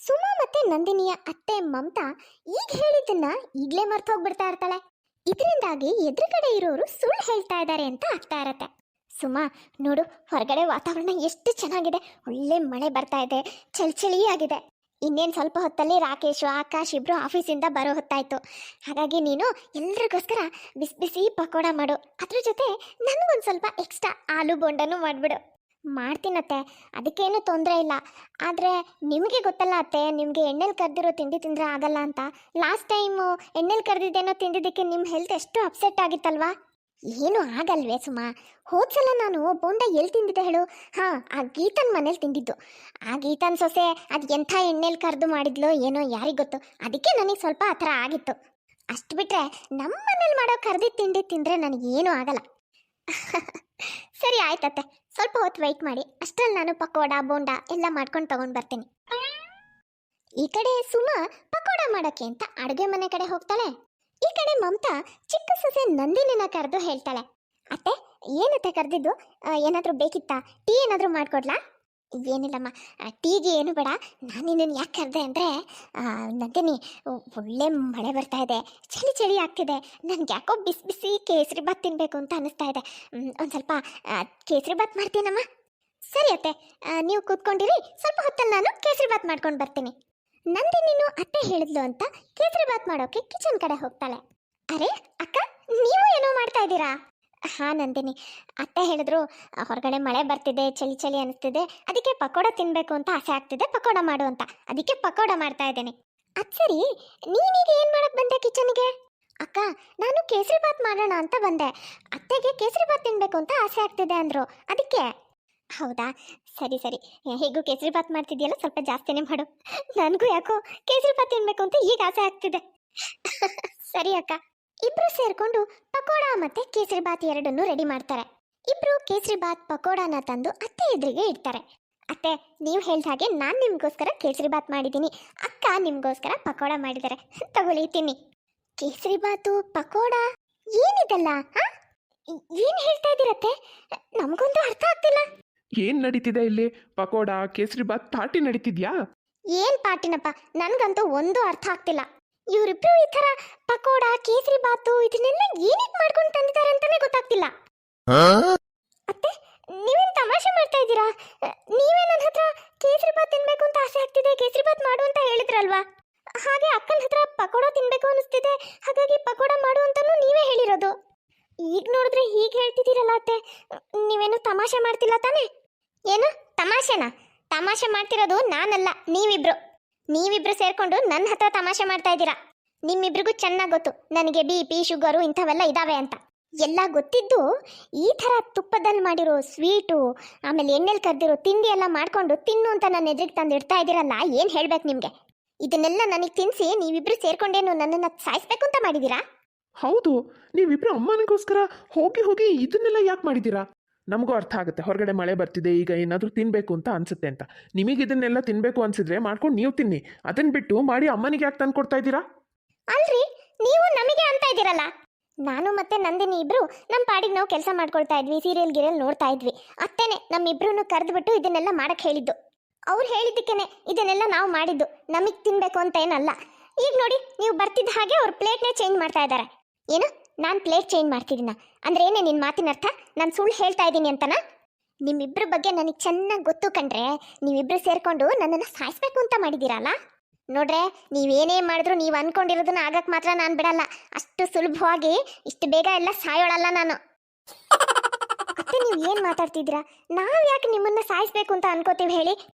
ಸುಮಾ ಮತ್ತೆ ನಂದಿನಿಯ ಅತ್ತೆ ಮಮತಾ ಈಗ ಹೇಳಿದ್ದನ್ನ ಈಗ್ಲೇ ಮರ್ತು ಹೋಗ್ಬಿಡ್ತಾ ಇರ್ತಾಳೆ. ಇದರಿಂದಾಗಿ ಎದುರುಗಡೆ ಇರೋರು ಸುಳ್ಳು ಹೇಳ್ತಾ ಇದ್ದಾರೆ ಅಂತ ಆಗ್ತಾ ಇರತ್ತೆ. ಸುಮಾ ನೋಡು, ಹೊರಗಡೆ ವಾತಾವರಣ ಎಷ್ಟು ಚೆನ್ನಾಗಿದೆ, ಒಳ್ಳೆ ಮಳೆ ಬರ್ತಾ ಇದೆ, ಚಳಿ ಆಗಿದೆ. ಇನ್ನೇನು ಸ್ವಲ್ಪ ಹೊತ್ತಲ್ಲಿ ರಾಕೇಶು ಆಕಾಶ್ ಇಬ್ರು ಆಫೀಸಿಂದ ಬರೋ ಹೊತ್ತಾಯ್ತು. ಹಾಗಾಗಿ ನೀನು ಎಲ್ರಿಗೋಸ್ಕರ ಬಿಸಿ ಬಿಸಿ ಪಕೋಡ ಮಾಡು. ಅದ್ರ ಜೊತೆ ನನಗೊಂದು ಸ್ವಲ್ಪ ಎಕ್ಸ್ಟ್ರಾ ಆಲೂ ಬೋಂಡನೂ ಮಾಡಿಬಿಡು. ಮಾಡ್ತೀನತ್ತೆ, ಅದಕ್ಕೇನು ತೊಂದರೆ ಇಲ್ಲ. ಆದರೆ ನಿಮಗೆ ಗೊತ್ತಲ್ಲ ಅತ್ತೆ, ನಿಮಗೆ ಎಣ್ಣೆಲಿ ಕರೆದಿರೋ ತಿಂಡಿ ತಿಂದರೆ ಆಗಲ್ಲ ಅಂತ. ಲಾಸ್ಟ್ ಟೈಮು ಎಣ್ಣೆಲಿ ಕರೆದಿದ್ದೇನೋ ತಿಂದಿದ್ದಕ್ಕೆ ನಿಮ್ಮ ಹೆಲ್ತ್ ಎಷ್ಟು ಅಪ್ಸೆಟ್ ಆಗಿತ್ತಲ್ವಾ? ಏನು ಆಗಲ್ವೇ ಸುಮಾ? ಹೋದ್ಸಲ ನಾನು ಬೋಂಡ ಎಲ್ಲಿ ತಿಂದಿದ್ದೆ ಹೇಳು? ಹಾಂ, ಆ ಗೀತನ ಮನೇಲಿ ತಿಂದಿದ್ದು. ಆ ಗೀತನ ಸೊಸೆ ಅದು ಎಂಥ ಎಣ್ಣೆಲಿ ಕರೆದು ಮಾಡಿದ್ಲೋ ಏನೋ, ಯಾರಿಗೆ ಗೊತ್ತು. ಅದಕ್ಕೆ ನನಗೆ ಸ್ವಲ್ಪ ಆ ಥರ ಆಗಿತ್ತು. ಅಷ್ಟು ಬಿಟ್ಟರೆ ನಮ್ಮ ಮನೇಲಿ ಮಾಡೋ ಕರೆದಿದ್ದು ತಿಂಡಿ ತಿಂದರೆ ನನಗೇನೂ ಆಗಲ್ಲ. ಸರಿ ಆಯ್ತತ್ತೆ, ಸ್ವಲ್ಪ ಹೊತ್ತು ವೆಯ್ಟ್ ಮಾಡಿ. ಅಷ್ಟರಲ್ಲಿ ನಾನು ಪಕೋಡ ಬೋಂಡ ಎಲ್ಲ ಮಾಡ್ಕೊಂಡು ತಗೊಂಡು ಬರ್ತೀನಿ. ಈ ಕಡೆ ಸುಮಾ ಪಕೋಡ ಮಾಡೋಕ್ಕೆ ಅಂತ ಅಡುಗೆ ಮನೆ ಕಡೆ ಹೋಗ್ತಾಳೆ. ಈ ಕಡೆ ಮಮತಾ ಚಿಕ್ಕ ಸೊಸೆ ನಂದಿನಿನ ಕರೆದು ಹೇಳ್ತಾಳೆ, ಅತ್ತೆ ಏನತ್ತೆ ಕರೆದಿದ್ದು? ಏನಾದರೂ ಬೇಕಿತ್ತಾ? ಟೀ ಏನಾದರೂ ಮಾಡಿಕೊಡ್ಲಾ? ಏನಿಲ್ಲಮ್ಮ, ಟೀಗೆ ಏನು ಬೇಡ. ನಾನು ನಿನ್ನನ್ನು ಯಾಕೆ ಕರೆದೆ ಅಂದರೆ, ನಂದಿನಿ ಒಳ್ಳೆ ಮಳೆ ಬರ್ತಾ ಇದೆ, ಚಳಿ ಆಗ್ತಿದೆ. ನನಗೆ ಯಾಕೋ ಬಿಸಿ ಬಿಸಿ ಕೇಸರಿ ಬಾತ್ ತಿನ್ನಬೇಕು ಅಂತ ಅನ್ನಿಸ್ತಾ ಇದೆ. ಒಂದು ಸ್ವಲ್ಪ ಕೇಸರಿ ಬಾತ್ ಮಾಡ್ತೀನಮ್ಮ? ಸರಿ ಅತ್ತೆ, ನೀವು ಕೂತ್ಕೊಂಡಿರಿ, ಸ್ವಲ್ಪ ಹೊತ್ತಲ್ಲಿ ನಾನು ಕೇಸರಿ ಬಾತ್ ಮಾಡ್ಕೊಂಡು ಬರ್ತೀನಿ. ನಂದಿನಿನು ಅತ್ತೆ ಹೇಳಿದ್ಲು ಅಂತ ಕೇಸರಿ ಬಾತ್ ಮಾಡೋಕೆ ಕಿಚನ್ ಕಡೆ ಹೋಗ್ತಾಳೆ. ಅರೆ ಅಕ್ಕ, ನೀವು ಏನೋ ಮಾಡ್ತಾ ಇದ್ದೀರಾ? ಹಾಂ ನಂದಿನಿ, ಅತ್ತೆ ಹೇಳಿದ್ರು ಹೊರಗಡೆ ಮಳೆ ಬರ್ತಿದೆ, ಚಳಿ ಅನಿಸ್ತಿದೆ, ಅದಕ್ಕೆ ಪಕೋಡ ತಿನ್ನಬೇಕು ಅಂತ ಆಸೆ ಆಗ್ತಿದೆ, ಪಕೋಡ ಮಾಡು ಅಂತ. ಅದಕ್ಕೆ ಪಕೋಡ ಮಾಡ್ತಾ ಇದ್ದೇನೆ. ಅದು ಸರಿ, ನೀನೀಗ ಏನು ಮಾಡಕ್ಕೆ ಬಂದೆ ಕಿಚನ್ಗೆ? ಅಕ್ಕ, ನಾನು ಕೇಸರಿ ಬಾತ್ ಮಾಡೋಣ ಅಂತ ಬಂದೆ. ಅತ್ತೆಗೆ ಕೇಸರಿ ಬಾತ್ ತಿನ್ನಬೇಕು ಅಂತ ಆಸೆ ಆಗ್ತಿದೆ ಅಂದರು, ಅದಕ್ಕೆ. ಹೌದಾ, ಸರಿ ಹೇಗೂ ಕೇಸರಿ ಬಾತ್ ಮಾಡ್ತಿದ್ಯಲ್ಲ, ಸ್ವಲ್ಪ ಜಾಸ್ತಿನೇ ಮಾಡು. ನನಗೂ ಯಾಕೋ ಕೇಸರಿ ಬಾತ್ ತಿನ್ಬೇಕು ಅಂತ ಈಗ ಆಸೆ ಆಗ್ತಿದೆ. ಸರಿ ಅಕ್ಕ. ಇಬ್ರು ಸೇರ್ಕೊಂಡು ಪಕೋಡ ಮತ್ತೆ ಕೇಸರಿ ಬಾತ್ ಎರಡನ್ನೂ ರೆಡಿ ಮಾಡ್ತಾರೆ. ಇಬ್ರು ಕೇಸರಿ ಬಾತ್ ಪಕೋಡನ ತಂದು ಅತ್ತೆ ಎದುರಿಗೆ ಇಡ್ತಾರೆ. ಅತ್ತೆ, ನೀವು ಹೇಳ್ದ ಹಾಗೆ ನಾನು ನಿಮಗೋಸ್ಕರ ಕೇಸರಿ ಬಾತ್ ಮಾಡಿದ್ದೀನಿ, ಅಕ್ಕ ನಿಮಗೋಸ್ಕರ ಪಕೋಡ ಮಾಡಿದ್ದಾರೆ, ತಗೊಳ್ಳಿ ತಿನ್ನಿ. ಕೇಸರಿ ಬಾತು ಪಕೋಡ ಏನಿದೆಲ್ಲ? ಏನು ಹೇಳ್ತಾ ಇದ್ದೀರತ್ತೆ? ನಮಗೊಂದು ಅರ್ಥ ಆಗ್ತಿಲ್ಲ. ಏನ್ ನಡೀತಿದೆ ಇಲ್ಲಿ? ಪಕೋಡ ಕೇಸರಿ ಬಾತ್ ಪಾರ್ಟಿ ನಡೀತಿದ್ಯಾ? ಏನ್ ಪಾರ್ಟಿನಪ್ಪ, ನನ್ಗಂತೂ ಒಂದು ಅರ್ಥ ಆಗ್ತಿಲ್ಲ. ಇವರಿಬ್ರು ಈ ತರ ಪಕೋಡ ಕೇಸರಿ ಬಾತು ಇದನ್ನೆಲ್ಲ ಏನಕ್ಕೆ ಮಾಡ್ಕೊಂಡು ತಂದಿದ್ದಾರೆ ಅಂತಾನೆ ಗೊತ್ತಾಗ್ತಿಲ್ಲ. ಅತ್ತೆ, ನೀವೇನ್ ತಮಾಷೆ ಮಾಡ್ತಾ ಇದ್ದೀರಾ? ನೀವೇ ನನ್ನ ಹತ್ರ ಕೇಸರಿ ಬಾತ್ ತಿನ್ಬೇಕು ಅಂತ ಆಸೆ ಆಗ್ತಿದೆ, ಕೇಸರಿ ಬಾತ್ ಮಾಡು ಅಂತ ಹೇಳಿದ್ರಲ್ವಾ? ಹಾಗೆ ಅಕ್ಕನ ಹತ್ರ ಪಕೋಡ ತಿನ್ಬೇಕು ಅನಿಸ್ತಿದೆ, ಹಾಗಾಗಿ ಪಕೋಡ ಮಾಡು ಅಂತಾನು ನೀವೇ ಹೇಳಿರೋದು. ಈಗ ನೋಡಿದ್ರೆ ಹೀಗೆ ಹೇಳ್ತಿದ್ದೀರಲ್ಲ ಅತ್ತೆ, ನೀವೇನು ತಮಾಷೆ ಮಾಡ್ತಿಲ್ಲ ತಾನೇ? ಏನು ತಮಾಷೆನಾ? ತಮಾಷೆ ಮಾಡ್ತಿರೋದು ನಾನಲ್ಲ, ನೀವಿಬ್ರು ಸೇರ್ಕೊಂಡು ನನ್ನ ಹತ್ರ ತಮಾಷೆ ಮಾಡ್ತಾ ಇದ್ದೀರಾ. ನಿಮ್ಮಿಬ್ರಿಗೂ ಚೆನ್ನಾಗಿ ಗೊತ್ತು ನನಗೆ BP ಶುಗರು ಇಂಥವೆಲ್ಲ ಇದಾವೆ ಅಂತ. ಎಲ್ಲ ಗೊತ್ತಿದ್ದು ಈ ಥರ ತುಪ್ಪದಲ್ಲಿ ಮಾಡಿರೋ ಸ್ವೀಟು, ಆಮೇಲೆ ಎಣ್ಣೆಲಿ ಕರೆದಿರೋ ತಿಂಡಿ ಎಲ್ಲ ಮಾಡ್ಕೊಂಡು ತಿನ್ನು ಅಂತ ನನ್ನ ಎದುರಿಗೆ ತಂದು ಇಡ್ತಾ ಇದ್ದೀರಲ್ಲ, ಏನು ಹೇಳ್ಬೇಕು ನಿಮಗೆ? ಇದನ್ನೆಲ್ಲ ನನಗೆ ತಿನ್ನಿಸಿ ನೀವಿಬ್ರು ಸೇರ್ಕೊಂಡೇನು ನನ್ನನ್ನು ಸಾಯಿಸ್ಬೇಕು ಅಂತ ಮಾಡಿದ್ದೀರಾ? ಹೌದು, ನೀವಿಬ್ರು ಅಮ್ಮನಿಗೋಸ್ಕರ ಹೋಗಿ ಇದನ್ನೆಲ್ಲ ಯಾಕೆ ಮಾಡಿದ್ದೀರಾ? ನಮಗೂ ಅರ್ಥ ಆಗುತ್ತೆ, ಹೊರಗಡೆ ಮಳೆ ಬರ್ತಿದೆ, ಈಗ ಏನಾದರೂ ತಿನ್ನಬೇಕು ಅಂತ ಅನ್ಸುತ್ತೆ ಅಂತ. ನಿಮಗೆ ಇದನ್ನೆಲ್ಲ ತಿನ್ನಬೇಕು ಅನ್ಸಿದ್ರೆ ಮಾಡ್ಕೊಂಡು ನೀವು ತಿನ್ನಿ, ಅದನ್ನ ಬಿಟ್ಟು ಮಾಡಿ ಅಮ್ಮನಿಗೆ ಯಾಕೆ ತಂದು ಕೊಡ್ತಾ ಇದ್ದೀರಾ? ಅಲ್ರಿ, ನೀವು ನಮಗೆ ಅಂತ ಇದ್ದೀರಲ್ಲ. ನಾನು ಮತ್ತೆ ನಂದಿನಿ ಇಬ್ರು ನಮ್ಮ ಪಾಡಿಗೆ ನಾವು ಕೆಲಸ ಮಾಡ್ಕೊಳ್ತಾ ಇದ್ವಿ, ಸೀರಿಯಲ್ ನೋಡ್ತಾ ಇದ್ವಿ. ಅತ್ತೇನೆ ನಮ್ಮಿಬ್ರು ಕರೆದ್ಬಿಟ್ಟು ಇದನ್ನೆಲ್ಲ ಮಾಡಕ್ಕೆ ಹೇಳಿದ್ದು. ಅವ್ರು ಹೇಳಿದ್ದಕ್ಕೇನೆ ಇದನ್ನೆಲ್ಲ ನಾವು ಮಾಡಿದ್ದು, ನಮಗೆ ತಿನ್ಬೇಕು ಅಂತ ಏನಲ್ಲ. ಈಗ ನೋಡಿ, ನೀವು ಬರ್ತಿದ್ದ ಹಾಗೆ ಅವ್ರ ಪ್ಲೇಟ್ನೇ ಚೇಂಜ್ ಮಾಡ್ತಾ ಇದ್ದಾರೆ. ಏನು, ನಾನು ಪ್ಲೇಟ್ ಚೇಂಜ್ ಮಾಡ್ತಿದ್ದೀನ ಅಂದ್ರೆ ಏನೇ ನಿನ್ನ ಮಾತಿನ ಅರ್ಥ? ನಾನು ಸುಳ್ಳು ಹೇಳ್ತಾ ಇದ್ದೀನಿ ಅಂತನಾ? ನಿಮ್ಮಿಬ್ಬರ ಬಗ್ಗೆ ನನಗೆ ಚೆನ್ನಾಗಿ ಗೊತ್ತು ಕಣ್ರೆ. ನೀವಿಬ್ರು ಸೇರ್ಕೊಂಡು ನನ್ನನ್ನು ಸಾಯಿಸ್ಬೇಕು ಅಂತ ಮಾಡಿದ್ದೀರಲ್ಲ. ನೋಡ್ರೆ, ನೀವೇನೇ ಮಾಡಿದ್ರು ನೀವು ಅನ್ಕೊಂಡಿರೋದನ್ನ ಆಗಕ್ಕೆ ಮಾತ್ರ ನಾನು ಬಿಡಲ್ಲ. ಅಷ್ಟು ಸುಲಭವಾಗಿ ಇಷ್ಟು ಬೇಗ ಎಲ್ಲ ಸಾಯೋಳಲ್ಲ ನಾನು. ಅತ್ತೆ, ನೀವು ಏನು ಮಾತಾಡ್ತಿದ್ದೀರಾ? ನಾವು ಯಾಕೆ ನಿಮ್ಮನ್ನ ಸಾಯಿಸ್ಬೇಕು ಅಂತ ಅನ್ಕೋತೀವಿ ಹೇಳಿ?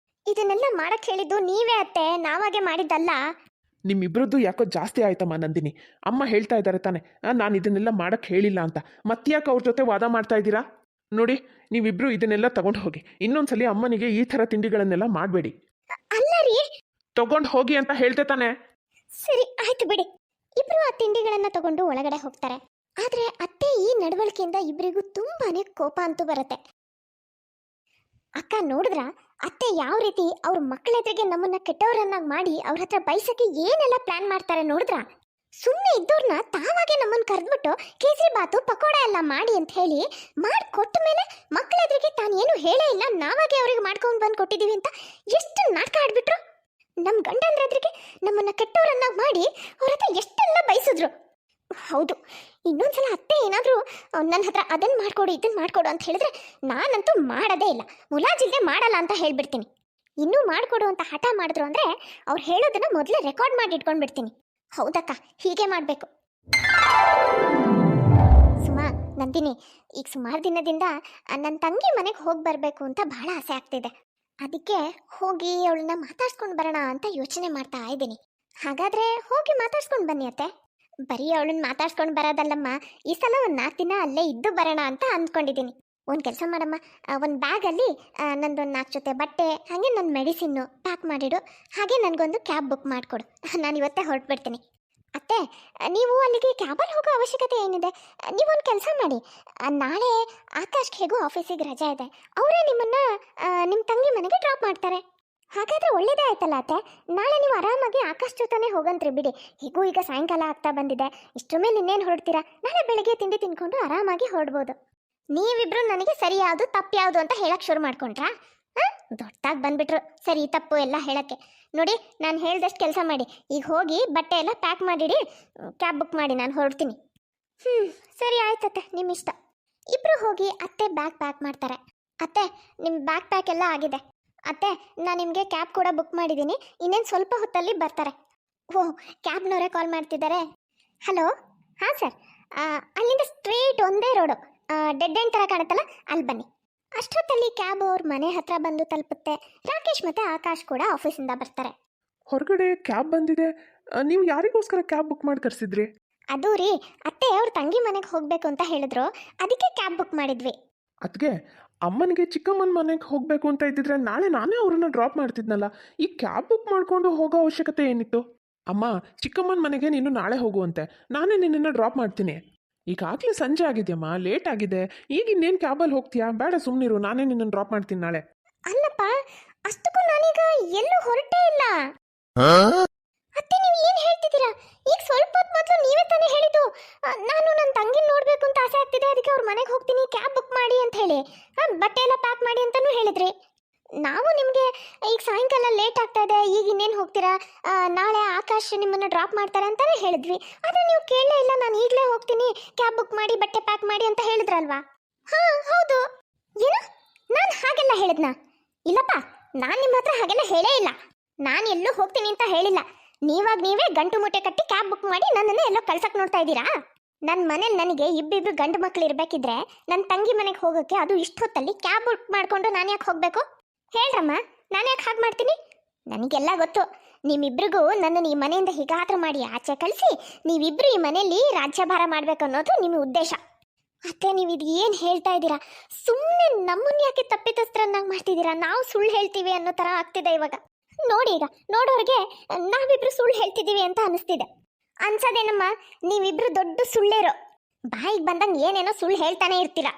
ಇದನ್ನೆಲ್ಲ ಮಾಡಕ್ಕೆ ಹೇಳಿದ್ದು ನೀವೇ ಅತ್ತೆ, ನಾವಾಗೆ ಮಾಡಿದ್ದಲ್ಲ. ನಿಮ್ಮಿಬ್ರದ್ದು ಯಾಕೋ ಜಾಸ್ತಿ ಆಯ್ತಮ್ಮ ನಂದಿನಿ. ಅಮ್ಮ ಹೇಳ್ತಾ ಇದ್ದಾರೆ ತಾನೆ ನಾನು ಇದನ್ನೆಲ್ಲ ಮಾಡಕ್ಕೆ ಹೇಳಿಲ್ಲ ಅಂತ, ಮತ್ತ್ಯಾಕೆ ಅವ್ರ ಜೊತೆ ವಾದ ಮಾಡ್ತಾ ಇದ್ದೀರಾ? ನೋಡಿ, ನೀವಿಬ್ರು ಇದನ್ನೆಲ್ಲ ತಗೊಂಡು ಹೋಗಿ. ಇನ್ನೊಂದ್ಸಲಿ ಅಮ್ಮನಿಗೆ ಈ ಥರ ತಿಂಡಿಗಳನ್ನೆಲ್ಲ ಮಾಡಬೇಡಿ. ಅಲ್ಲ ರೀ, ತಗೊಂಡು ಹೋಗಿ ಅಂತ ಹೇಳ್ತೆ ತಾನೆ. ಸರಿ ಆಯ್ತು ಬಿಡಿ. ಇಬ್ರು ಆ ತಿಂಡಿಗಳನ್ನ ತಗೊಂಡು ಒಳಗಡೆ ಹೋಗ್ತಾರೆ. ಆದ್ರೆ ಅತ್ತೆ ಈ ನಡವಳಿಕೆಯಿಂದ ಇಬ್ಬರಿಗೂ ತುಂಬಾನೇ ಕೋಪ ಅಂತೂ ಬರುತ್ತೆ. ಅಕ್ಕ ನೋಡಿದ್ರ ಅತ್ತೆ ಯಾವ ರೀತಿ ಅವ್ರ ಮಕ್ಕಳ ಎದುರಿಗೆ ನಮ್ಮನ್ನ ಕೆಟ್ಟವರನ್ನಾಗಿ ಮಾಡಿ ಅವ್ರ ಹತ್ರ ಬೈಸಕ್ಕೆ ಏನೆಲ್ಲ ಪ್ಲಾನ್ ಮಾಡ್ತಾರೆ ನೋಡಿದ್ರ? ಸುಮ್ಮನೆ ಇದ್ದವ್ರನ್ನ ತಾವಾಗೆ ನಮ್ಮನ್ನ ಕರೆದ್ಬಿಟ್ಟು ಕೇಸರಿ ಬಾತು ಪಕೋಡ ಎಲ್ಲ ಮಾಡಿ ಅಂತ ಹೇಳಿ ಮಾಡಿ ಕೊಟ್ಟ ಮೇಲೆ ಮಕ್ಕಳ ಎದುರಿಗೆ ತಾನು ಏನು ಹೇಳೇ ಇಲ್ಲ, ನಾವಾಗೆ ಅವ್ರಿಗೆ ಮಾಡ್ಕೊಂಡು ಬಂದು ಕೊಟ್ಟಿದ್ದೀವಿ ಅಂತ ಎಷ್ಟು ನಾಟಕ ಆಡ್ಬಿಟ್ರು. ನಮ್ಮ ಗಂಡಂದ್ರದ್ರಿಗೆ ನಮ್ಮನ್ನ ಕೆಟ್ಟವರನ್ನಾಗಿ ಮಾಡಿ ಅವ್ರ ಹತ್ರ ಎಷ್ಟೆಲ್ಲ ಬಯಸಿದ್ರು. ಹೌದು, ಇನ್ನೊಂದ್ಸಲ ಅತ್ತೆ ಏನಾದರೂ ನನ್ನ ಹತ್ರ ಅದನ್ನು ಮಾಡಿಕೊಡು ಇದನ್ನು ಮಾಡಿಕೊಡು ಅಂತ ಹೇಳಿದ್ರೆ ನಾನಂತೂ ಮಾಡೋದೇ ಇಲ್ಲ, ಮುಲಾಜಿಲ್ಲದೆ ಮಾಡಲ್ಲ ಅಂತ ಹೇಳ್ಬಿಡ್ತೀನಿ. ಇನ್ನೂ ಮಾಡಿಕೊಡು ಅಂತ ಹಠ ಮಾಡಿದ್ರು ಅಂದರೆ ಅವ್ರು ಹೇಳೋದನ್ನ ಮೊದಲೇ ರೆಕಾರ್ಡ್ ಮಾಡಿ ಇಟ್ಕೊಂಡ್ಬಿಡ್ತೀನಿ. ಹೌದಕ್ಕ, ಹೀಗೆ ಮಾಡಬೇಕು. ಸುಮಾ, ನಂದಿನಿ, ಈಗ ಸುಮಾರು ದಿನದಿಂದ ನನ್ನ ತಂಗಿ ಮನೆಗೆ ಹೋಗಿ ಬರಬೇಕು ಅಂತ ಬಹಳ ಆಸೆ ಆಗ್ತಿದೆ. ಅದಕ್ಕೆ ಹೋಗಿ ಅವಳನ್ನ ಮಾತಾಡ್ಸ್ಕೊಂಡು ಬರೋಣ ಅಂತ ಯೋಚನೆ ಮಾಡ್ತಾ ಇದ್ದೀನಿ. ಹಾಗಾದರೆ ಹೋಗಿ ಮಾತಾಡ್ಸ್ಕೊಂಡು ಬನ್ನಿ ಅತ್ತೆ. ಬರೀ ಅವಳನ್ನ ಮಾತಾಡ್ಸ್ಕೊಂಡು ಬರೋದಲ್ಲಮ್ಮ, ಈ ಸಲ ಒಂದು 4 ದಿನ ಅಲ್ಲೇ ಇದ್ದು ಬರೋಣ ಅಂತ ಅಂದ್ಕೊಂಡಿದ್ದೀನಿ. ಒಂದು ಕೆಲಸ ಮಾಡಮ್ಮ, ಒಂದು ಬ್ಯಾಗಲ್ಲಿ ನಂದೊಂದು 4 ಜೊತೆ ಬಟ್ಟೆ, ಹಾಗೆ ನನ್ನ ಮೆಡಿಸಿನ್ನು ಪ್ಯಾಕ್ ಮಾಡಿಡು. ಹಾಗೆ ನನಗೊಂದು ಕ್ಯಾಬ್ ಬುಕ್ ಮಾಡಿಕೊಡು, ನಾನು ಇವತ್ತೇ ಹೊರಟ್ಬಿಡ್ತೀನಿ. ಅತ್ತೆ, ನೀವು ಅಲ್ಲಿಗೆ ಕ್ಯಾಬಲ್ಲಿ ಹೋಗೋ ಅವಶ್ಯಕತೆ ಏನಿದೆ? ನೀವೊಂದು ಕೆಲಸ ಮಾಡಿ, ನಾಳೆ ಆಕಾಶ್ಗೆ ಹೇಗೂ ಆಫೀಸಿಗೆ ರಜೆ ಇದೆ, ಅವರೇ ನಿಮ್ಮನ್ನು ನಿಮ್ಮ ತಂಗಿ ಮನೆಗೆ ಡ್ರಾಪ್ ಮಾಡ್ತಾರೆ. ಹಾಗಾದರೆ ಒಳ್ಳೇದೇ ಆಯ್ತಲ್ಲ ಅತ್ತೆ. ನಾಳೆ ನೀವು ಆರಾಮಾಗಿ ಆಕಾಶ್ ಜೊತೆನೇ ಹೋಗಂತ್ರಿ ಬಿಡಿ. ಹೀಗೂ ಈಗ ಸಾಯಂಕಾಲ ಆಗ್ತಾ ಬಂದಿದೆ, ಇಷ್ಟರ ಮೇಲೆ ಇನ್ನೇನು ಹೊರಡ್ತೀರಾ? ನಾಳೆ ಬೆಳಗ್ಗೆ ತಿಂಡಿ ತಿನ್ಕೊಂಡು ಆರಾಮಾಗಿ ಹೊರಡ್ಬೋದು. ನೀವಿಬ್ರು ನನಗೆ ಸರಿ ಯಾವುದು ತಪ್ಪು ಯಾವುದು ಅಂತ ಹೇಳಕ್ಕೆ ಶುರು ಮಾಡ್ಕೊಂಡ್ರಾ? ದೊಡ್ಡದಾಗಿ ಬಂದ್ಬಿಟ್ರು ಸರಿ ತಪ್ಪು ಎಲ್ಲ ಹೇಳಕ್ಕೆ. ನೋಡಿ, ನಾನು ಹೇಳ್ದಷ್ಟು ಕೆಲಸ ಮಾಡಿ, ಈಗ ಹೋಗಿ ಬಟ್ಟೆ ಎಲ್ಲ ಪ್ಯಾಕ್ ಮಾಡಿಡಿ, ಕ್ಯಾಬ್ ಬುಕ್ ಮಾಡಿ ನಾನು ಹೊರಡ್ತೀನಿ. ಸರಿ ಆಯ್ತತ್ತೆ, ನಿಮ್ಮ ಇಷ್ಟ. ಇಬ್ಬರು ಹೋಗಿ ಅತ್ತೆ ಬ್ಯಾಗ್ ಪ್ಯಾಕ್ ಮಾಡ್ತಾರೆ. ಅತ್ತೆ, ನಿಮ್ಮ ಬ್ಯಾಗ್ ಪ್ಯಾಕ್ ಎಲ್ಲ ಆಗಿದೆ. ಅತ್ತೆ, ನಾನು ನಿಮಗೆ ಕ್ಯಾಬ್ ಕೂಡ ಬುಕ್ ಮಾಡಿದ್ದೀನಿ, ಇನ್ನೇನು ಸ್ವಲ್ಪ ಹೊತ್ತಲ್ಲಿ ಬರ್ತಾರೆ. ಓಹ್, ಕ್ಯಾಬ್ನವರೇ ಕಾಲ್ ಮಾಡ್ತಿದ್ದಾರೆ. ಹಲೋ, ಹಾಂ ಸರ್, ಅಲ್ಲಿಂದ ಸ್ಟ್ರೇಟ್ ಒಂದೇ ರೋಡು, ಡೆಡ್ ಎಂಡ್ ಥರ ಕಾಣುತ್ತಲ್ಲ, ಅಲ್ಲಿ ಬನ್ನಿ. ಅಷ್ಟೊತ್ತಲ್ಲಿ ಕ್ಯಾಬ್ ಅವ್ರ ಮನೆ ಹತ್ರ ಬಂದು ತಲುಪುತ್ತೆ. ರಾಕೇಶ್ ಮತ್ತು ಆಕಾಶ್ ಕೂಡ ಆಫೀಸಿಂದ ಬರ್ತಾರೆ. ಹೊರಗಡೆ ಕ್ಯಾಬ್ ಬಂದಿದೆ. ನೀವು ಯಾರಿಗೋಸ್ಕರ ಕ್ಯಾಬ್ ಬುಕ್ ಮಾಡಿ ಕರೆಸಿದ್ರಿ? ಅದು ರೀ, ಅತ್ತೆ ಅವ್ರ ತಂಗಿ ಮನೆಗೆ ಹೋಗಬೇಕು ಅಂತ ಹೇಳಿದ್ರು, ಅದಕ್ಕೆ ಕ್ಯಾಬ್ ಬುಕ್ ಮಾಡಿದ್ವಿ. ಅದಕ್ಕೆ ಅಮ್ಮನಿಗೆ ಚಿಕ್ಕಮ್ಮನ ಮನೆಗೆ ಹೋಗಬೇಕು ಅಂತ ಇದ್ದಿದ್ರೆ ನಾಳೆ ನಾನೇ ಅವ್ರನ್ನ ಡ್ರಾಪ್ ಮಾಡ್ತಿದ್ನಲ್ಲ. ಈ ಕ್ಯಾಬ್ ಬುಕ್ ಮಾಡಿಕೊಂಡು ಹೋಗೋ ಅವಶ್ಯಕತೆ ಏನಿತ್ತು? ಅಮ್ಮ, ಚಿಕ್ಕಮ್ಮನ ಮನೆಗೆ ನೀನು ನಾಳೆ ಹೋಗುವಂತೆ, ನಾನೇ ನಿನ್ನನ್ನು ಡ್ರಾಪ್ ಮಾಡ್ತೀನಿ. ಈಗಾಗಲೇ ಸಂಜೆ ಆಗಿದೆಯಮ್ಮ, ಲೇಟ್ ಆಗಿದೆ, ಈಗ ಇನ್ನೇನು ಕ್ಯಾಬಲ್ಲಿ ಹೋಗ್ತೀಯಾ? ಬೇಡ, ಸುಮ್ಮನಿರು, ನಾನೇ ನಿನ್ನನ್ನು ಡ್ರಾಪ್ ಮಾಡ್ತೀನಿ ನಾಳೆ. ಅಲ್ಲಪ್ಪ, ಅಷ್ಟಕ್ಕೂ ನಾನೀಗ ಎಲ್ಲೂ ಹೊರಟೇ ಇಲ್ಲ. ಅತ್ತೆ, ನೀವು ಏನು ಹೇಳ್ತಿದ್ದೀರಾ? ಈಗ ಸ್ವಲ್ಪ ಹೊತ್ತು ಮೊದಲು ನೀವೇ ತಾನೇ ಹೇಳಿದ್ದು ನಾನು ನನ್ನ ತಂಗಿನ ನೋಡಬೇಕು ಅಂತ ಆಸೆ ಆಗ್ತಿದೆ, ಅದಕ್ಕೆ ಅವ್ರ ಮನೆಗೆ ಹೋಗ್ತೀನಿ, ಕ್ಯಾಬ್ ಬುಕ್ ಮಾಡಿ ಅಂತ ಹೇಳಿ, ಬಟ್ಟೆ ಎಲ್ಲ ಪ್ಯಾಕ್ ಮಾಡಿ ಅಂತಲೂ ಹೇಳಿದ್ರಿ. ನಾವು ನಿಮಗೆ ಈಗ ಸಾಯಂಕಾಲ ಲೇಟ್ ಆಗ್ತಾ ಇದೆ, ಈಗ ಇನ್ನೇನು ಹೋಗ್ತೀರಾ, ನಾಳೆ ಆಕಾಶ್ ನಿಮ್ಮನ್ನು ಡ್ರಾಪ್ ಮಾಡ್ತಾರೆ ಅಂತಲೇ ಹೇಳಿದ್ವಿ. ಆದರೆ ನೀವು ಕೇಳಲೇ ಇಲ್ಲ, ನಾನು ಈಗಲೇ ಹೋಗ್ತೀನಿ, ಕ್ಯಾಬ್ ಬುಕ್ ಮಾಡಿ ಬಟ್ಟೆ ಪ್ಯಾಕ್ ಮಾಡಿ ಅಂತ ಹೇಳಿದ್ರಲ್ವಾ? ಹಾಂ ಹೌದು. ಏನು, ನಾನು ಹಾಗೆಲ್ಲ ಹೇಳಿದ್ನಾ? ಇಲ್ಲಪ್ಪ, ನಾನು ನಿಮ್ಮ ಹತ್ರ ಹಾಗೆಲ್ಲ ಹೇಳೇ ಇಲ್ಲ. ನಾನು ಎಲ್ಲೂ ಹೋಗ್ತೀನಿ ಅಂತ ಹೇಳಿಲ್ಲ. ನೀವೇ ಗಂಟು ಮೂಟೆ ಕಟ್ಟಿ ಕ್ಯಾಬ್ ಬುಕ್ ಮಾಡಿ ನನ್ನನ್ನು ಎಲ್ಲೋ ಕಳ್ಸಕ್ಕೆ ನೋಡ್ತಾ ಇದ್ದೀರಾ? ನನ್ನ ಮನೇಲಿ ನನಗೆ ಇಬ್ಬಿಬ್ರು ಗಂಡು ಮಕ್ಕಳು ಇರಬೇಕಿದ್ರೆ ನನ್ನ ತಂಗಿ ಮನೆಗೆ ಹೋಗೋಕ್ಕೆ ಅದು ಇಷ್ಟೊತ್ತಲ್ಲಿ ಕ್ಯಾಬ್ ಬುಕ್ ಮಾಡಿಕೊಂಡು ನಾನು ಯಾಕೆ ಹೋಗಬೇಕು? ಹೇಳ್ರಮ್ಮ, ನಾನು ಯಾಕೆ ಹಾಗೆ ಮಾಡ್ತೀನಿ? ನನಗೆಲ್ಲ ಗೊತ್ತು. ನಿಮ್ಮಿಬ್ರಿಗೂ ನನ್ನನ್ನು ಈ ಮನೆಯಿಂದ ಹೀಗಾದ್ರೂ ಮಾಡಿ ಆಚೆ ಕಳಿಸಿ ನೀವಿಬ್ರು ಈ ಮನೆಯಲ್ಲಿ ರಾಜ್ಯಭಾರ ಮಾಡಬೇಕು ಅನ್ನೋದು ನಿಮ್ಮ ಉದ್ದೇಶ. ಅತ್ತೆ, ನೀವು ಇದು ಏನು ಹೇಳ್ತಾ ಇದ್ದೀರಾ? ಸುಮ್ಮನೆ ನಮ್ಮನ್ನು ಯಾಕೆ ತಪ್ಪಿತಸ್ಥರನ್ನಾಗಿ ಮಾಡ್ತಿದ್ದೀರಾ? ನಾವು ಸುಳ್ಳು ಹೇಳ್ತೀವಿ ಅನ್ನೋ ಥರ ಆಗ್ತಿದೆ ಇವಾಗ. ನೋಡಿ, ಈಗ ನೋಡೋರಿಗೆ ನಾವಿಬ್ರು ಸುಳ್ಳು ಹೇಳ್ತಿದ್ದೀವಿ ಅಂತ ಅನಿಸ್ತಿದೆ. ಅನ್ಸೋದೇನಮ್ಮ, ನೀವಿಬ್ರು ದೊಡ್ಡ ಸುಳ್ಳೇರೋ, ಬಾಯಿಗೆ ಬಂದಂಗೆ ಏನೇನೋ ಸುಳ್ಳು ಹೇಳ್ತಾನೆ ಇರ್ತೀರಾ.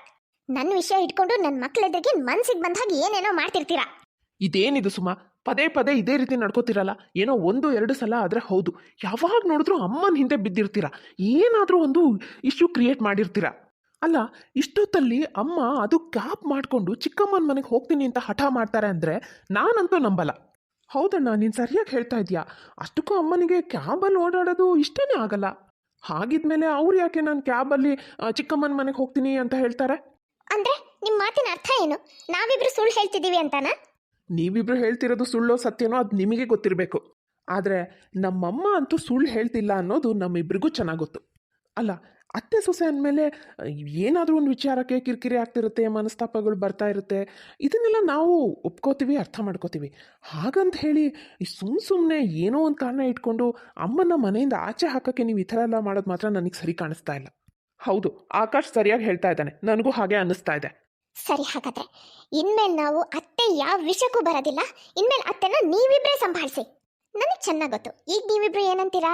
ನನ್ನ ವಿಷಯ ಇಟ್ಕೊಂಡು ನನ್ನ ಮಕ್ಕಳೆದ್ರಿಗೆ ಮನ್ಸಿಗೆ ಬಂದಾಗ ಏನೇನೋ ಮಾಡ್ತಿರ್ತೀರಾ. ಇದೇನಿದು ಸುಮಾ, ಪದೇ ಪದೇ ಇದೇ ರೀತಿ ನಡ್ಕೋತಿರಲ್ಲ. ಏನೋ 1-2 ಸಲ ಆದರೆ ಹೌದು, ಯಾವಾಗ ನೋಡಿದ್ರೂ ಅಮ್ಮನ ಹಿಂದೆ ಬಿದ್ದಿರ್ತೀರ, ಏನಾದರೂ ಒಂದು ಇಶ್ಯೂ ಕ್ರಿಯೇಟ್ ಮಾಡಿರ್ತೀರ. ಅಲ್ಲ, ಇಷ್ಟೊತ್ತಲ್ಲಿ ಅಮ್ಮ ಅದು ಕ್ಯಾಬ್ ಮಾಡಿಕೊಂಡು ಚಿಕ್ಕಮ್ಮನ ಮನೆಗೆ ಹೋಗ್ತೀನಿ ಅಂತ ಹಠ ಮಾಡ್ತಾರೆ ಅಂದರೆ ನಾನಂತೂ ನಂಬಲ್ಲ. ಹೌದಣ್ಣ, ನೀನು ಸರಿಯಾಗಿ ಹೇಳ್ತಾ ಇದೀಯಾ. ಅಷ್ಟಕ್ಕೂ ಅಮ್ಮನಿಗೆ ಕ್ಯಾಬಲ್ಲಿ ಓಡಾಡೋದು ಇಷ್ಟನೇ ಆಗಲ್ಲ. ಹಾಗಿದ್ಮೇಲೆ ಅವ್ರು ಯಾಕೆ ನಾನು ಕ್ಯಾಬಲ್ಲಿ ಚಿಕ್ಕಮ್ಮನ ಮನೆಗೆ ಹೋಗ್ತೀನಿ ಅಂತ ಹೇಳ್ತಾರೆ? ಅಂದ್ರೆ ನಿಮ್ಮ ಮಾತಿನ ಅರ್ಥ ಏನು? ನಾವಿಬ್ರು ಸುಳ್ಳು ಹೇಳ್ತಿದ್ದೀವಿ ಅಂತಾನಾ? ನೀವಿಬ್ರು ಹೇಳ್ತಿರೋದು ಸುಳ್ಳೋ ಸತ್ಯನೋ ಅದು ನಿಮಗೆ ಗೊತ್ತಿರಬೇಕು. ಆದರೆ ನಮ್ಮಮ್ಮ ಅಂತೂ ಸುಳ್ಳು ಹೇಳ್ತಿಲ್ಲ ಅನ್ನೋದು ನಮ್ಮಿಬ್ರಿಗೂ ಚೆನ್ನಾಗಿ ಗೊತ್ತು. ಅಲ್ಲ, ಅತ್ತೆ ಸೊಸೆ ಅಂದಮೇಲೆ ಏನಾದರೂ ಒಂದು ವಿಚಾರಕ್ಕೆ ಕಿರಿಕಿರಿ ಆಗ್ತಿರುತ್ತೆ, ಮನಸ್ತಾಪಗಳು ಬರ್ತಾ ಇರುತ್ತೆ. ಇದನ್ನೆಲ್ಲ ನಾವು ಒಪ್ಕೋತೀವಿ, ಅರ್ಥ ಮಾಡ್ಕೋತೀವಿ. ಹಾಗಂತ ಹೇಳಿ ಸುಮ್ಮನೆ ಏನೋ ಒಂದು ಕಾರಣ ಇಟ್ಕೊಂಡು ಅಮ್ಮನ ಮನೆಯಿಂದ ಆಚೆ ಹಾಕೋಕ್ಕೆ ನೀವು ಈ ಥರ ಎಲ್ಲ ಮಾಡೋದು ಮಾತ್ರ ನನಗೆ ಸರಿ ಕಾಣಿಸ್ತಾ ಇಲ್ಲ. ಹೌದು, ಆಕಾಶ್ ಸರಿಯಾಗಿ ಹೇಳ್ತಾ ಇದ್ದಾನೆ, ನನಗೂ ಹಾಗೆ ಅನ್ನಿಸ್ತಾ ಇದೆ. ಸರಿ, ಹಾಗಾದ್ರೆ ಇನ್ಮೇಲೆ ನಾವು ಅತ್ತೆ ಯಾವ ವಿಷಯಕ್ಕೂ ಬರೋದಿಲ್ಲ. ಇನ್ಮೇಲೆ ಅತ್ತೆನ ನೀವಿಬ್ರೇ ಸಂಭಾಳಿಸಿ. ನನಗೆ ಚೆನ್ನಾಗಿ ಗೊತ್ತು. ಈಗ ನೀವಿಬ್ರು ಏನಂತೀರಾ?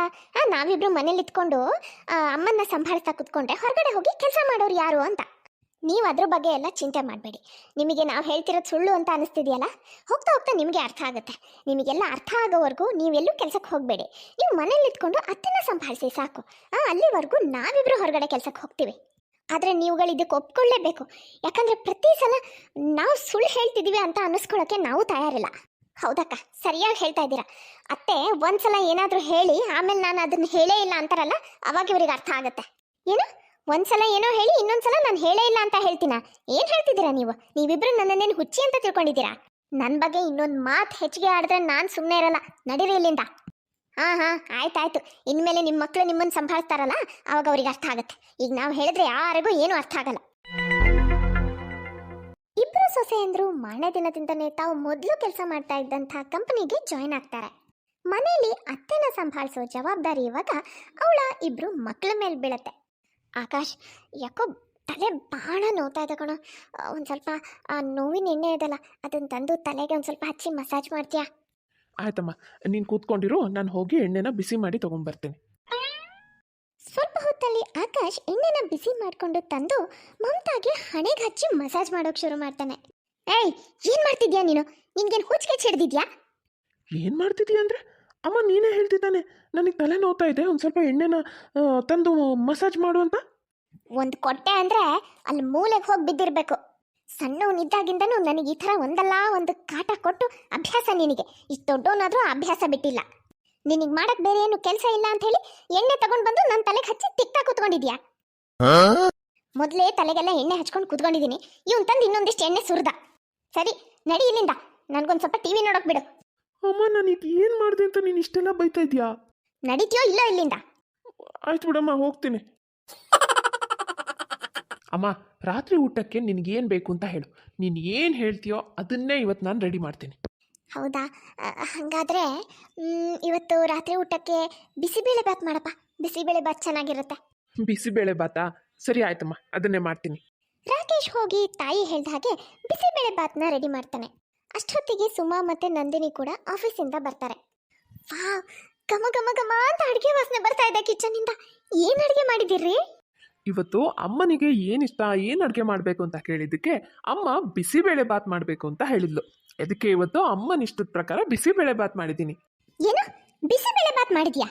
ನಾವಿಬ್ರು ಮನೇಲಿ ಇಟ್ಕೊಂಡು ಅಮ್ಮನ್ನ ಸಂಭಾಳಿಸ್ತಾ ಕೂತ್ಕೊಂಡ್ರೆ ಹೊರಗಡೆ ಹೋಗಿ ಕೆಲಸ ಮಾಡೋರು ಯಾರು ಅಂತ. ನೀವು ಅದ್ರ ಬಗ್ಗೆ ಎಲ್ಲ ಚಿಂತೆ ಮಾಡಬೇಡಿ. ನಿಮಗೆ ನಾವು ಹೇಳ್ತಿರೋದು ಸುಳ್ಳು ಅಂತ ಅನಿಸ್ತಿದೆಯಲ್ಲ, ಹೋಗ್ತಾ ಹೋಗ್ತಾ ನಿಮಗೆ ಅರ್ಥ ಆಗುತ್ತೆ. ನಿಮಗೆಲ್ಲ ಅರ್ಥ ಆಗೋವರೆಗೂ ನೀವೆಲ್ಲೂ ಕೆಲಸಕ್ಕೆ ಹೋಗಬೇಡಿ. ನೀವು ಮನೇಲಿ ಇಟ್ಕೊಂಡು ಅತ್ತೆನ ಸಂಭಾಳಿಸಿ ಸಾಕು. ಅಲ್ಲಿವರೆಗೂ ನಾವಿಬ್ರು ಹೊರಗಡೆ ಕೆಲಸಕ್ಕೆ ಹೋಗ್ತೀವಿ. ಆದರೆ ನೀವುಗಳು ಇದಕ್ಕೆ ಒಪ್ಕೊಳ್ಳೇಬೇಕು. ಯಾಕಂದರೆ ಪ್ರತಿ ಸಲ ನಾವು ಸುಳ್ಳು ಹೇಳ್ತಿದ್ದೀವಿ ಅಂತ ಅನ್ನಿಸ್ಕೊಳ್ಳೋಕ್ಕೆ ನಾವು ತಯಾರಿಲ್ಲ. ಹೌದಕ್ಕ, ಸರಿಯಾಗಿ ಹೇಳ್ತಾ ಇದ್ದೀರಾ. ಅತ್ತೆ ಒಂದ್ಸಲ ಏನಾದರೂ ಹೇಳಿ ಆಮೇಲೆ ನಾನು ಅದನ್ನ ಹೇಳೇ ಇಲ್ಲ ಅಂತಾರಲ್ಲ, ಅವಾಗ ಇವ್ರಿಗೆ ಅರ್ಥ ಆಗುತ್ತೆ. ಏನು, ಒಂದ್ಸಲ ಏನೋ ಹೇಳಿ ಇನ್ನೊಂದ್ಸಲ ನಾನು ಹೇಳೇ ಇಲ್ಲ ಅಂತ ಹೇಳ್ತೀನ? ಏನ್ ಹೇಳ್ತಿದ್ದೀರಾ ನೀವು? ನೀವಿಬ್ರು ನನ್ನನ್ನೇನು ಹುಚ್ಚಿ ಅಂತ ತಿಳ್ಕೊಂಡಿದ್ದೀರಾ? ನನ್ನ ಬಗ್ಗೆ ಇನ್ನೊಂದು ಮಾತು ಹೆಚ್ಚಿಗೆ ಆಡಿದ್ರೆ ನಾನು ಸುಮ್ಮನೆ ಇರಲ್ಲ. ನಡೀರಿ ಇಲ್ಲಿಂದ. ಹಾ ಆಯ್ತಾಯ್ತು. ಇನ್ಮೇಲೆ ನಿಮ್ಮ ಮಕ್ಕಳು ನಿಮ್ಮನ್ನು ಸಂಭಾಳಿಸ್ತಾರಲ್ಲ, ಅವಾಗ ಅವ್ರಿಗೆ ಅರ್ಥ ಆಗುತ್ತೆ. ಈಗ ನಾವು ಹೇಳಿದ್ರೆ ಯಾರಿಗೂ ಏನೂ ಅರ್ಥ ಆಗಲ್ಲ. ಇಬ್ಬರು ಸೊಸೆಯಂದ್ರು ಮಾರನೇ ದಿನದಿಂದನೇ ತಾವು ಮೊದಲು ಕೆಲಸ ಮಾಡ್ತಾ ಇದ್ದಂಥ ಕಂಪನಿಗೆ ಜಾಯ್ನ್ ಆಗ್ತಾರೆ. ಮನೆಯಲ್ಲಿ ಅತ್ತೆನ ಸಂಭಾಳಿಸೋ ಜವಾಬ್ದಾರಿ ಇವಾಗ ಅವಳ ಇಬ್ರು ಮಕ್ಕಳ ಮೇಲೆ ಬೀಳತ್ತೆ. ಆಕಾಶ್, ಯಾಕೋ ತಲೆ ಭಾಳ ನೋವ್ತಾ ಇದೆ ಕಣೋ. ಒಂದು ಸ್ವಲ್ಪ ನೋವಿನ ಎಣ್ಣೆ ಇದಲ್ಲ, ಅದನ್ನು ತಂದು ತಲೆಗೆ ಒಂದು ಸ್ವಲ್ಪ ಹಚ್ಚಿ ಮಸಾಜ್ ಮಾಡ್ತೀಯಾ? ಆಯ್ತಮ್ಮ, ನೀನು ಕೂತ್ಕೊಂಡಿರು, ನಾನು ಹೋಗಿ ಎಣ್ಣೆನ ಬಿಸಿ ಮಾಡಿ ತೊಗೊಂಡ್ಬರ್ತೀನಿ. ಸ್ವಲ್ಪ ಹೊತ್ತಲ್ಲಿ ಆಕಾಶ್ ಎಣ್ಣೆನ ಬಿಸಿ ಮಾಡಿಕೊಂಡು ತಂದು ಮಮತಾಗೆ ಹಣೆಗೆ ಹಚ್ಚಿ ಮಸಾಜ್ ಮಾಡೋಕೆ ಶುರು ಮಾಡ್ತಾನೆ. ಏಯ್, ಏನು ಮಾಡ್ತಿದ್ಯಾ ನೀನು? ನಿನ್ಗೇನು ಹುಚ್ಚಿಗೆ ಹಿಡ್ದಿದ್ಯಾ? ಏನು ಮಾಡ್ತಿದ್ದೀಯ ಅಂದರೆ ಅಮ್ಮ ನೀನೇ ಹೇಳ್ತಿದ್ದಾನೆ ನನಗೆ ತಲೆ ನೋವ್ತಾ ಇದೆ, ಒಂದು ಸ್ವಲ್ಪ ಎಣ್ಣೆನ ತಂದು ಮಸಾಜ್ ಮಾಡು ಅಂತ. ಒಂದು ಕೊಟ್ಟೆ ಅಂದರೆ ಅಲ್ಲಿ ಮೂಲೆಗೆ ಹೋಗಿ ಬಿದ್ದಿರಬೇಕು. ಸಣ್ಣವನಿದ್ದಾಗಿಂದನೂ ನನಗೆ ಈ ಥರ ಒಂದಲ್ಲ ಒಂದು ಕಾಟ ಕೊಟ್ಟು ಅಭ್ಯಾಸ ನಿನಗೆ. ಇಷ್ಟು ದೊಡ್ಡವನಾದರೂ ಅಭ್ಯಾಸ ಬಿಟ್ಟಿಲ್ಲ. ನಿನಗೆ ಮಾಡಕ್ಕೆ ಬೇರೆ ಏನು ಕೆಲಸ ಇಲ್ಲ ಅಂತ ಹೇಳಿ ಎಣ್ಣೆ ತಗೊಂಡು ಬಂದು ನನ್ನ ತಲೆಗೆ ಹಚ್ಚಿ ತಿಕ್ತಾ ಕೂತ್ಕೊಂಡಿದ್ಯಾ? ಮೊದಲೇ ತಲೆಗೆಲ್ಲ ಎಣ್ಣೆ ಹಚ್ಕೊಂಡು ಕೂತ್ಕೊಂಡಿದ್ದೀನಿ, ಇವನ್ ತಂದು ಇನ್ನೊಂದಿಷ್ಟು ಎಣ್ಣೆ ಸುರಿದ. ಸರಿ, ನಡಿ ಇಲ್ಲಿಂದ. ನನಗೊಂದು ಸ್ವಲ್ಪ ಟಿವಿ ನೋಡೋಕೆ ಬಿಡು. ಅಮ್ಮ ನಾನು ಇದು ಏನು ಮಾಡಿದೆ ಅಂತ ನೀನು ಇಷ್ಟೆಲ್ಲ ಬೈತಾ ಇದೆಯಾ? ನಡೀತೀಯೋ ಇಲ್ಲೋ ಇಲ್ಲಿಂದ? ಆಯ್ತು ಬಿಡಮ್ಮ, ಹೋಗ್ತೀನಿ. ಅಮ್ಮ, ರಾತ್ರಿ ಊಟಕ್ಕೆ ನಿನಗೇನು ಬೇಕು ಅಂತ ಹೇಳು. ನೀನು ಏನು ಹೇಳ್ತೀಯೋ ಅದನ್ನೇ ಇವತ್ತು ನಾನು ರೆಡಿ ಮಾಡ್ತೀನಿ. ಹೌದಾ, ಹಾಗಾದರೆ ಇವತ್ತು ರಾತ್ರಿ ಊಟಕ್ಕೆ ಬಿಸಿಬೇಳೆ ಬಾತ್ ಮಾಡಪ್ಪ. ಬಿಸಿಬೇಳೆ ಬಾತ್ ಚೆನ್ನಾಗಿರುತ್ತೆ. ಬಿಸಿಬೇಳೆ ಬಾತಾ? ಸರಿ ಆಯ್ತಮ್ಮ, ಅದನ್ನೇ ಮಾಡ್ತೀನಿ. ರಾಕೇಶ್ ಹೋಗಿ ತಾಯಿ ಹೇಳ್ದ ಹಾಗೆ ಬಿಸಿಬೇಳೆ ಬಾತ್ನ ರೆಡಿ ಮಾಡ್ತಾನೆ. ಅಷ್ಟೊತ್ತಿಗೆ ಸುಮಾ ಮತ್ತೆ ನಂದಿನಿ ಕೂಡ ಆಫೀಸಿಂದ ಬರ್ತಾರೆ. ವಾವ್, ಘಮ ಘಮ ಘಮ ಅಂತ ಅಡುಗೆ ವಾಸನೆ ಬರ್ತಾ ಇದೆ ಕಿಚನಿಂದ. ಏನು ಅಡುಗೆ ಮಾಡಿದ್ದೀರಿ? ಇವತ್ತು ಅಮ್ಮನಿಗೆ ಏನಿಷ್ಟ, ಏನು ಅಡುಗೆ ಮಾಡಬೇಕು ಅಂತ ಕೇಳಿದ್ದಕ್ಕೆ ಅಮ್ಮ ಬಿಸಿಬೇಳೆ ಬಾತ್ ಮಾಡಬೇಕು ಅಂತ ಹೇಳಿದ್ಲು. ಅದಕ್ಕೆ ಇವತ್ತು ಅಮ್ಮನ ಇಷ್ಟದ ಪ್ರಕಾರ ಬಿಸಿಬೇಳೆ ಬಾತ್ ಮಾಡಿದ್ದೀನಿ. ಏನು, ಬಿಸಿಬೇಳೆ ಬಾತ್ ಮಾಡಿದ್ಯಾ?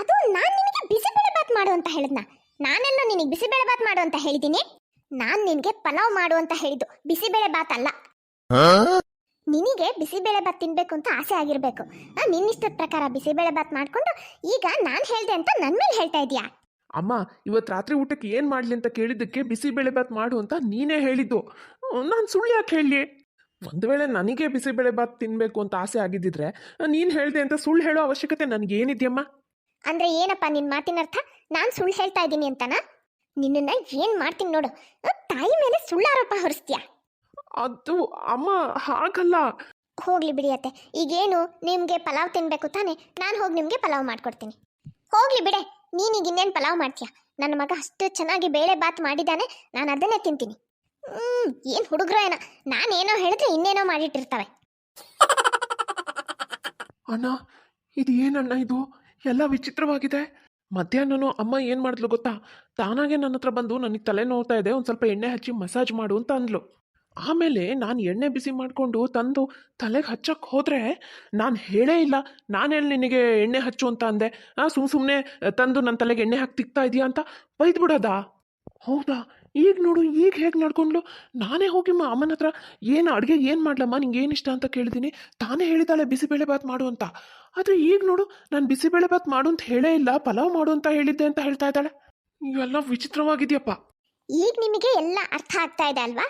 ಅದು ನಾನು ನಿನಗೆ ಬಿಸಿಬೇಳೆ ಬಾತ್ ಮಾಡು ಅಂತ ಹೇಳಿದ್ನಾ? ನಾನೆಲ್ಲ ನಿನಗೆ ಬಿಸಿಬೇಳೆ ಬಾತ್ ಮಾಡು ಅಂತ ಹೇಳಿದ್ದೀನಿ? ನಾನು ನಿನಗೆ ಪಲಾವ್ ಮಾಡು ಅಂತ ಹೇಳಿದ್ದು, ಬಿಸಿಬೇಳೆ ಬಾತ್ ಅಲ್ಲ. ನಿನಗೆ ಬಿಸಿಬೇಳೆ ಬಾತ್ ತಿನ್ಬೇಕು ಅಂತ ಆಸೆ ಆಗಿರ್ಬೇಕು. ನಿನ್ನಿಷ್ಟದ ಪ್ರಕಾರ ಬಿಸಿಬೇಳೆ ಬಾತ್ ಮಾಡ್ಕೊಂಡು ಈಗ ನಾನು ಹೇಳ್ದೆ ಅಂತ ನನ್ನ ಮೇಲೆ ಹೇಳ್ತಾ ಇದೀಯಾ? ಅಮ್ಮ, ಇವತ್ತು ರಾತ್ರಿ ಊಟಕ್ಕೆ ಏನು ಮಾಡಲಿ ಅಂತ ಕೇಳಿದ್ದಕ್ಕೆ ಬಿಸಿಬೇಳೆ ಬಾತ್ ಮಾಡು ಅಂತ ನೀನೇ ಹೇಳಿದ್ದು. ನಾನು ಸುಳ್ಳು ಯಾಕೆ ಹೇಳಿ? ಒಂದು ವೇಳೆ ನನಗೆ ಬಿಸಿಬೇಳೆ ಬಾತ್ ತಿನ್ನಬೇಕು ಅಂತ ಆಸೆ ಆಗಿದ್ದಿದ್ರೆ ನೀನು ಹೇಳಿದೆ ಅಂತ ಸುಳ್ಳು ಹೇಳೋ ಅವಶ್ಯಕತೆ ನನಗೇನಿದೆಯಮ್ಮ? ಅಂದ್ರೆ ಏನಪ್ಪ ನಿನ್ನ ಮಾತಿನ ಅರ್ಥ? ನಾನು ಸುಳ್ಳು ಹೇಳ್ತಾ ಇದ್ದೀನಿ ಅಂತನಾ? ನಿನ್ನನ್ನ ಏನು ಮಾಡ್ತೀನಿ ನೋಡು. ತಾಯಿ ಮೇಲೆ ಸುಳ್ಳಾರೋಪ ಹೊರಿಸ್ತೀಯಾ? ಅದು ಅಮ್ಮ ಹಾಗಲ್ಲ. ಹೋಗ್ಲಿ ಬಿಡಿಯತ್ತೆ. ಈಗೇನು ನಿಮಗೆ ಪಲಾವ್ ತಿನ್ಬೇಕು ತಾನೆ? ನಾನು ಹೋಗಿ ನಿಮಗೆ ಪಲಾವ್ ಮಾಡ್ಕೊಡ್ತೀನಿ. ಹೋಗ್ಲಿ ಬಿಡೆ, ನೀನೀಗ ಇನ್ನೇನು ಪಲಾವ್ ಮಾಡ್ತೀಯ? ನನ್ನ ಮಗ ಅಷ್ಟು ಚೆನ್ನಾಗಿ ಬೇಳೆ ಬಾತ್ ಮಾಡಿದ್ದಾನೆ, ನಾನು ಅದನ್ನೇ ತಿಂತೀನಿ. ಏನು ಹುಡುಗ್ರೋ ಏನೋ, ನಾನೇನೋ ಹೇಳಿದ್ರೆ ಇನ್ನೇನೋ ಮಾಡಿಟ್ಟಿರ್ತವೆ. ಅಣ್ಣ, ಇದು ಏನಣ್ಣ ಇದು? ಎಲ್ಲ ವಿಚಿತ್ರವಾಗಿದೆ. ಮಧ್ಯಾಹ್ನನೂ ಅಮ್ಮ ಏನು ಮಾಡಿದ್ಲು ಗೊತ್ತಾ? ತಾನಾಗೆ ನನ್ನ ಹತ್ರ ಬಂದು ನನಗೆ ತಲೆ ನೋವ್ತಾ ಇದೆ, ಒಂದು ಸ್ವಲ್ಪ ಎಣ್ಣೆ ಹಚ್ಚಿ ಮಸಾಜ್ ಮಾಡು ಅಂತ ಅಂದ್ಲು. ಆಮೇಲೆ ನಾನು ಎಣ್ಣೆ ಬಿಸಿ ಮಾಡಿಕೊಂಡು ತಂದು ತಲೆಗೆ ಹಚ್ಚಕ್ಕೆ ಹೋದರೆ ನಾನು ಹೇಳೇ ಇಲ್ಲ. ನಾನೇಳಿ ನಿನಗೆ ಎಣ್ಣೆ ಹಚ್ಚು ಅಂತ ಅಂದೆ. ಸುಮ್ಮನೆ ತಂದು ನನ್ನ ತಲೆಗೆ ಎಣ್ಣೆ ಹಾಕಿ ತಿಕ್ತಾ ಇದೆಯಾ ಅಂತ ಬೈದ್ಬಿಡೋದಾ? ಹೌದಾ? ಈಗ ನೋಡು, ಈಗ ಹೇಗೆ ನಡ್ಕೊಂಡ್ಲು. ನಾನೇ ಹೋಗಿ ಅಮ್ಮನ ಹತ್ರ ಏನು ಅಡುಗೆ ಏನು ಮಾಡ್ಲಮ್ಮ, ನಿಂಗೆ ಏನು ಇಷ್ಟ ಅಂತ ಕೇಳಿದ್ದೀನಿ. ತಾನೇ ಹೇಳಿದಾಳೆ ಬಿಸಿಬೇಳೆ ಬಾತ್ ಮಾಡು ಅಂತ. ಆದರೆ ಈಗ ನೋಡು, ನಾನು ಬಿಸಿಬೇಳೆ ಬಾತ್ ಮಾಡು ಅಂತ ಹೇಳೇ ಇಲ್ಲ, ಪಲಾವ್ ಮಾಡು ಅಂತ ಹೇಳಿದ್ದೆ ಅಂತ ಹೇಳ್ತಾ ಇದ್ದಾಳೆ. ಇವೆಲ್ಲ ವಿಚಿತ್ರವಾಗಿದೆಯಪ್ಪ. ಈಗ ನಿಮಗೆ ಎಲ್ಲ ಅರ್ಥ ಆಗ್ತಾ ಇದೆ ಅಲ್ವಾ?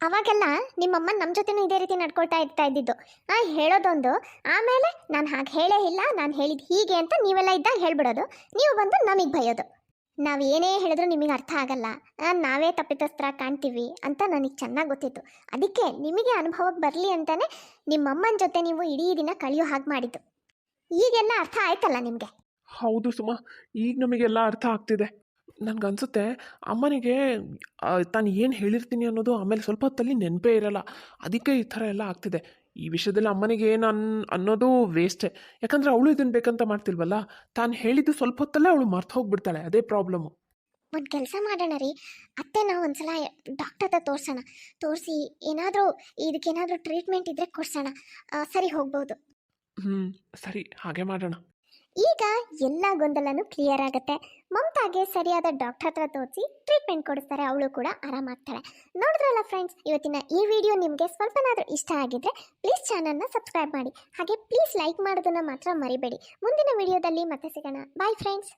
ಅವಾಗೆಲ್ಲ ನಿಮ್ಮಮ್ಮ ನಮ್ಮ ಜೊತೆನೂ ಇದೇ ರೀತಿ ನಡ್ಕೊಳ್ತಾ ಇರ್ತಾ ಇದ್ದಿದ್ದು. ಹೇಳೋದೊಂದು, ಆಮೇಲೆ ನಾನು ಹಾಗೆ ಹೇಳೇ ಇಲ್ಲ, ನಾನು ಹೇಳಿದ್ದು ಹೀಗೆ ಅಂತ ನೀವೆಲ್ಲ ಇದ್ದಾಗ ಹೇಳ್ಬಿಡೋದು. ನೀವು ಬಂದು ನಮಗೆ ಬೈಯೋದು. ನಾವು ಏನೇ ಹೇಳಿದ್ರು ನಿಮಗೆ ಅರ್ಥ ಆಗಲ್ಲ, ನಾವೇ ತಪ್ಪಿತಸ್ತ್ರ ಕಾಣ್ತೀವಿ ಅಂತ ನನಗೆ ಚೆನ್ನಾಗಿ ಗೊತ್ತಿತ್ತು. ಅದಕ್ಕೆ ನಿಮಗೆ ಅನುಭವಕ್ಕೆ ಬರಲಿ ಅಂತಾನೆ ನಿಮ್ಮಮ್ಮನ ಜೊತೆ ನೀವು ಇಡೀ ದಿನ ಕಳೆಯೋ ಹಾಗೆ ಮಾಡಿದ್ದು. ಈಗೆಲ್ಲ ಅರ್ಥ ಆಯ್ತಲ್ಲ ನಿಮಗೆ? ಹೌದು ಸುಮಾ, ಈಗ ನಮಗೆಲ್ಲ ಅರ್ಥ ಆಗ್ತಿದೆ. ನನಗನ್ಸುತ್ತೆ ಅಮ್ಮನಿಗೆ ತಾನು ಏನು ಹೇಳಿರ್ತೀನಿ ಅನ್ನೋದು ಆಮೇಲೆ ಸ್ವಲ್ಪ ಹೊತ್ತಲ್ಲಿ ನೆನಪೇ ಇರಲ್ಲ. ಅದಕ್ಕೆ ಈ ಥರ ಎಲ್ಲ ಆಗ್ತಿದೆ. ಈ ವಿಷಯದಲ್ಲಿ ಅಮ್ಮನಿಗೆ ಏನು ಅನ್ನೋದು ವೇಸ್ಟೇ. ಯಾಕಂದರೆ ಅವಳು ಇದನ್ನು ಬೇಕಂತ ಮಾಡ್ತಿಲ್ವಲ್ಲ. ತಾನು ಹೇಳಿದ್ದು ಸ್ವಲ್ಪ ಹೊತ್ತಲ್ಲೇ ಅವಳು ಮರ್ತು ಹೋಗ್ಬಿಡ್ತಾಳೆ. ಅದೇ ಪ್ರಾಬ್ಲಮ್ಮು. ಒಂದು ಕೆಲಸ ಮಾಡೋಣ ರೀ, ಅತ್ತೆ ನಾವು ಒಂದ್ಸಲ ಡಾಕ್ಟರ್ ಹತ್ರ ತೋರಿಸಿ ಏನಾದರೂ ಇದಕ್ಕೇನಾದರೂ ಟ್ರೀಟ್ಮೆಂಟ್ ಇದ್ದರೆ ಕೊಡ್ಸೋಣ. ಸರಿ ಹೋಗ್ಬೋದು. ಸರಿ, ಹಾಗೆ ಮಾಡೋಣ. ಈಗ ಎಲ್ಲ ಗೊಂದಲನೂ ಕ್ಲಿಯರ್ ಆಗುತ್ತೆ. ಮಮತಾಗೆ ಸರಿಯಾದ ಡಾಕ್ಟರ್ ಹತ್ರ ತೋರಿಸಿ ಟ್ರೀಟ್ಮೆಂಟ್ ಕೊಡಿಸ್ತಾರೆ, ಅವಳು ಕೂಡ ಆರಾಮಾಗ್ತಾಳೆ. ನೋಡಿದ್ರಲ್ಲ ಫ್ರೆಂಡ್ಸ್, ಇವತ್ತಿನ ಈ ವಿಡಿಯೋ ನಿಮಗೆ ಸ್ವಲ್ಪನಾದರೂ ಇಷ್ಟ ಆಗಿದ್ರೆ ಪ್ಲೀಸ್ ಚಾನಲ್ನ ಸಬ್ಸ್ಕ್ರೈಬ್ ಮಾಡಿ. ಹಾಗೆ ಪ್ಲೀಸ್ ಲೈಕ್ ಮಾಡೋದನ್ನು ಮಾತ್ರ ಮರಿಬೇಡಿ. ಮುಂದಿನ ವಿಡಿಯೋದಲ್ಲಿ ಮತ್ತೆ ಸಿಗೋಣ. Bye friends.